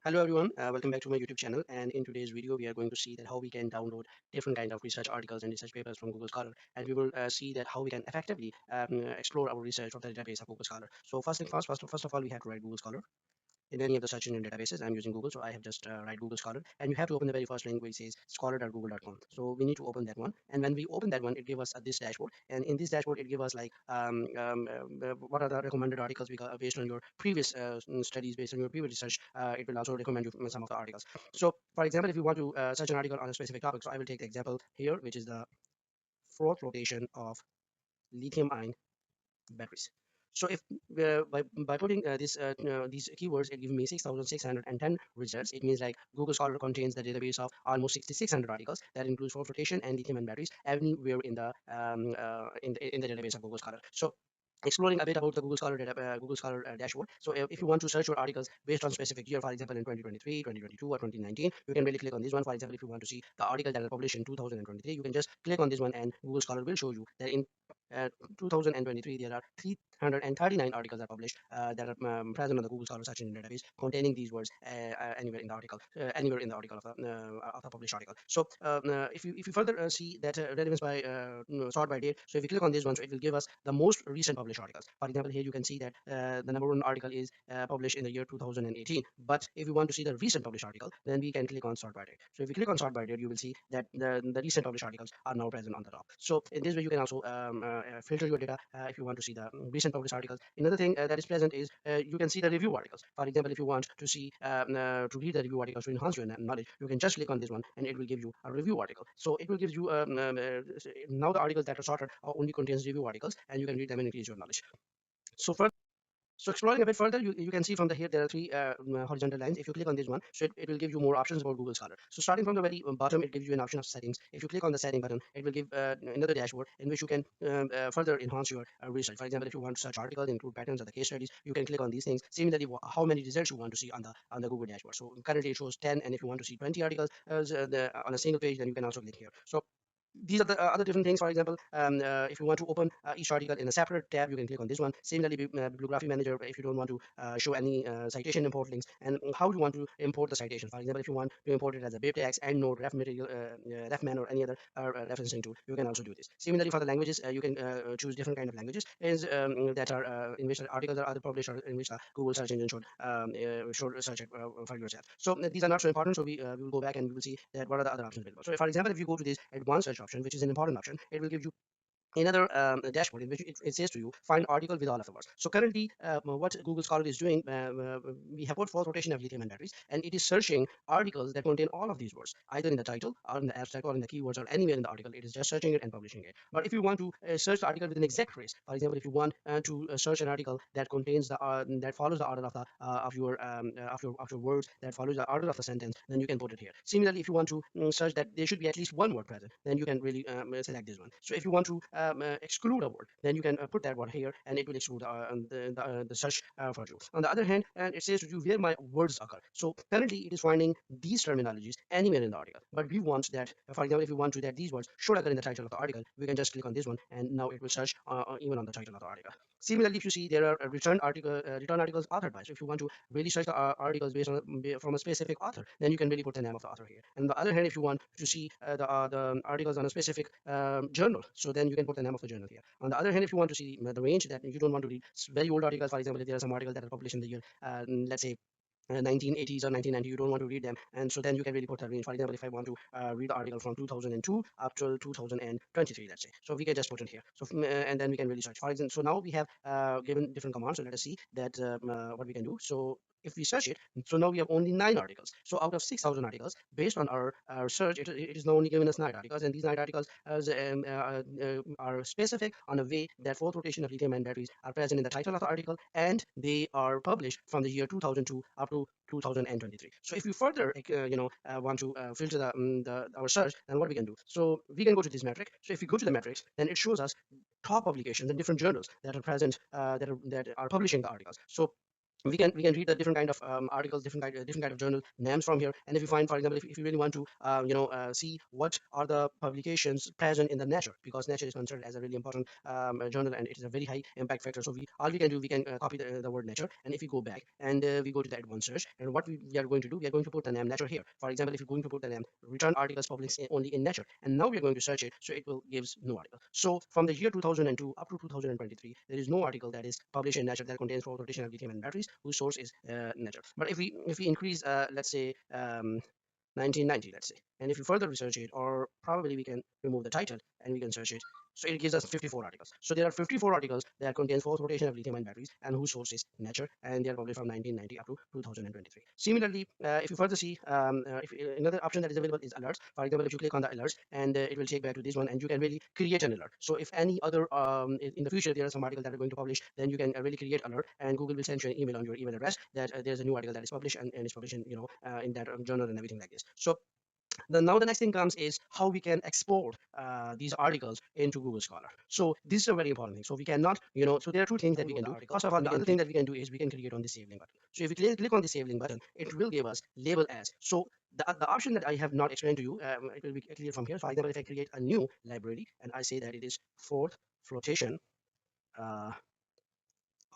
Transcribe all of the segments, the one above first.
Hello everyone, welcome back to my YouTube channel. And in today's video, we are going to see that how we can download different kind of research articles and research papers from Google Scholar, and we will see that how we can effectively explore our research from the database of Google Scholar. So first of all, we have to write Google Scholar. In any of the search engine databases, I'm using Google, so I have just write Google Scholar, and you have to open the very first link which says scholar.google.com. So we need to open that one, and when we open that one, it gives us this dashboard, and in this dashboard, it gives us like what are the recommended articles because based on your previous studies, based on your previous research, it will also recommend you some of the articles. So, for example, if you want to search an article on a specific topic, so I will take the example here, which is the fourth rotation of lithium-ion batteries. So if by putting these keywords, it gives me 6,610 results. It means like Google Scholar contains the database of almost 6,600 articles that includes for flotation and lithium-ion batteries anywhere in the in the database of Google Scholar. So exploring a bit about the Google Scholar dashboard. So if you want to search your articles based on specific year, for example, in 2023, 2022, or 2019, you can really click on this one. For example, if you want to see the article that are published in 2023, you can just click on this one, and Google Scholar will show you that in uh, 2023 there are 339 articles are published that are present on the Google Scholar search engine database containing these words anywhere in the article of the published article. So if you further see that relevance by sort by date, so if you click on this one, so it will give us the most recent published articles. For example, here you can see that the number one article is published in the year 2018. But if you want to see the recent published article, then we can click on sort by date. So if you click on sort by date, you will see that the recent published articles are now present on the top. So in this way, you can also filter your data if you want to see the recent published articles. Another thing that is present is you can see the review articles. For example, if you want to see to read the review articles to enhance your knowledge, you can just click on this one, and it will give you a review article. So it will give you now the articles that are sorted only contains review articles, and you can read them and increase your knowledge. So further, so exploring a bit further, you can see from the here there are three horizontal lines. If you click on this one, so it will give you more options about Google Scholar. So starting from the very bottom, it gives you an option of settings. If you click on the setting button, it will give another dashboard in which you can further enhance your research. For example, if you want to search articles, include patterns or the case studies, you can click on these things. Similarly, how many results you want to see on the Google dashboard. So currently it shows 10, and if you want to see 20 articles on a single page, then you can also click here. So these are the other different things. For example, if you want to open each article in a separate tab, you can click on this one. Similarly, bibliography manager, if you don't want to show any citation import links, and how you want to import the citation. For example, if you want to import it as a BibTeX, EndNote, ref material, refman, or any other referencing tool, you can also do this. Similarly, for the languages, you can choose different kind of languages is that are in which articles are other published, or in which Google search engine should search it for yourself. So these are not so important. So we will go back and we will see that what are the other options available. So for example, if you go to this advanced search option, which is an important option, it will give you another dashboard in which it says to you find article with all of the words. So currently what Google Scholar is doing, we have put fourth rotation of lithium and batteries, and it is searching articles that contain all of these words either in the title or in the abstract or in the keywords or anywhere in the article. It is just searching it and publishing it. But if you want to search the article with an exact phrase, for example, if you want to search an article that contains the that follows the order of the of your words, that follows the order of the sentence, then you can put it here. Similarly, if you want to search that there should be at least one word present, then you can really select this one. So if you want to exclude a word, then you can put that word here, and it will exclude the search for you. On the other hand, and it says to you where my words occur. So currently it is finding these terminologies anywhere in the article, but we want that, for example, if you want to that these words should occur in the title of the article, we can just click on this one, and now it will search even on the title of the article. Similarly, if you see there are return articles authored by, so if you want to really search the articles based on from a specific author, then you can really put the name of the author here. And on the other hand, if you want to see the articles on a specific journal, so then you can put the name of the journal here. On the other hand, if you want to see the range that you don't want to read very old articles, for example, if there are some articles that are published in the year, let's say 1980s or 1990, you don't want to read them, and so then you can really put a range. For example, if I want to read the article from 2002 up till 2023, let's say, so we can just put it here. So and then we can really search. For example, so now we have given different commands, so let us see that what we can do. So if we search it, so now we have only 9 articles. So out of 6,000 articles, based on our search, it is now only given us 9 articles, and these 9 articles are specific on a way that fourth rotation of lithium ion batteries are present in the title of the article, and they are published from the year 2002 up to 2023. So if you further want to filter our search, then what we can do, so we can go to this metric. So if we go to the metrics, then it shows us top publications and different journals that are present that are publishing the articles. So we can read the different kind of articles, different kind of journal names from here. And if you find, for example, if you really want to see what are the publications present in the Nature, because Nature is considered as a really important journal, and it is a very high impact factor. So we all we can do, we can copy the word Nature, and if we go back and we go to the advanced search, and what we are going to do, we are going to put the name Nature here. For example, if you're going to put the name return articles published only in Nature, and now we are going to search it, so it will gives no article. So from the year 2002 up to 2023, there is no article that is published in Nature that contains fourth rotation of lithium and batteries whose source is Nature. But if we increase, let's say 1990, let's say, and if you further research it, or probably we can remove the title and we can search it, so it gives us 54 articles. So there are 54 articles that contains fourth rotation of lithium ion batteries and whose source is Nature, and they are published from 1990 up to 2023. Similarly, if you further see, if another option that is available is alerts. For example, if you click on the alerts, and it will take back to this one, and you can really create an alert. So if any other in the future there are some articles that are going to publish, then you can really create alert, and Google will send you an email on your email address that there's a new article that is published, and it's published in, in that journal and everything like this. So now the next thing comes is how we can export these articles into Google Scholar. So this is a very important thing. So we cannot, so there are two things that we can do. First of all, the other thing that we can do is we can create on the save link button. So if we click on the save link button, it will give us label as. So the option that I have not explained to you, it will be clear from here. For example, if I create a new library and I say that it is fourth flotation uh,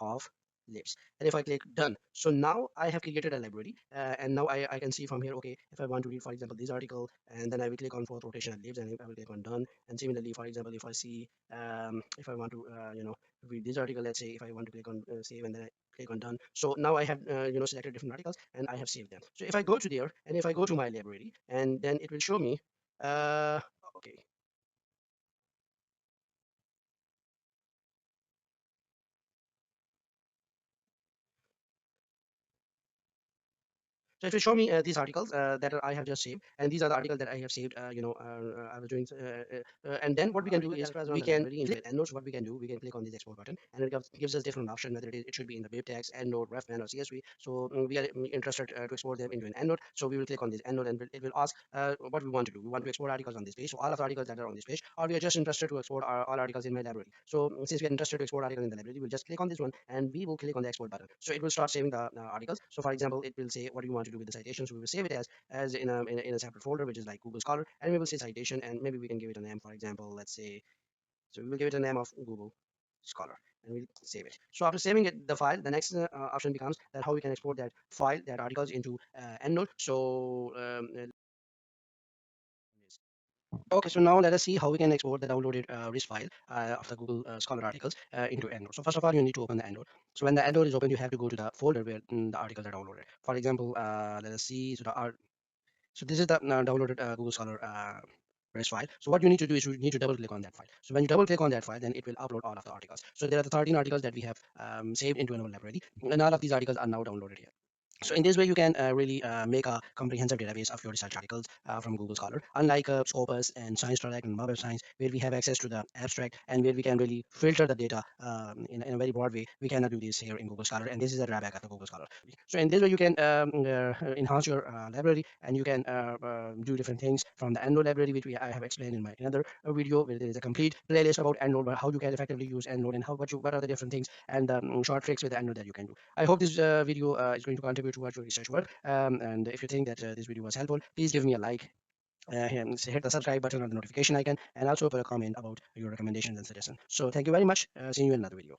of lips, and if I click done, so now I have created a library, and now I can see from here, okay, if I want to read, for example, this article, and then I will click on fourth rotation lips, and I will click on done. And similarly, for example, if I see if I want to read this article, let's say if I want to click on save, and then I click on done, so now I have selected different articles and I have saved them. So if I go to there and if I go to my library, and then it will show me okay. So it will show me these articles that I have just saved, and these are the articles that I have saved. I was doing, and then what we can do is we can click EndNote. So what we can do, we can click on this export button, and it gives us different options whether it should be in the BibTeX, EndNote, RefMan, or CSV. So we are interested to export them into an EndNote. So we will click on this EndNote, and it will ask what we want to do. We want to export articles on this page, so all of the articles that are on this page, or we are just interested to export all articles in my library. So since we are interested to export articles in the library, we'll just click on this one, and we will click on the export button. So it will start saving the articles. So for example, it will say what do you want to do with the citations. We will save it as in a separate folder, which is like Google Scholar, and we will say citation, and maybe we can give it a name. For example, let's say, so we will give it a name of Google Scholar, and we'll save it. So after saving it, the file, the next option becomes that how we can export that file, that articles, into EndNote. So okay, so now let us see how we can export the downloaded RIS file of the Google Scholar articles into EndNote. So first of all, you need to open the EndNote. So when the EndNote is open, you have to go to the folder where the articles are downloaded. For example, let us see. So this is the downloaded Google Scholar RIS file. So what you need to do is you need to double click on that file. So when you double click on that file, then it will upload all of the articles. So there are the 13 articles that we have saved into our library, and all of these articles are now downloaded here. So in this way, you can really make a comprehensive database of your research articles from Google Scholar. Unlike Scopus and ScienceTrack and Web of Science, where we have access to the abstract and where we can really filter the data in a very broad way, we cannot do this here in Google Scholar, and this is a drawback of the Google Scholar. So in this way, you can enhance your library, and you can do different things from the EndNote library, which I have explained in my another video, where there is a complete playlist about EndNote, how you can effectively use EndNote, and what are the different things and short tricks with the EndNote that you can do. I hope this video is going to contribute towards your research work. And if you think that this video was helpful, please give me a like. Hit the subscribe button or the notification icon, and also put a comment about your recommendations and suggestions. So thank you very much. See you in another video.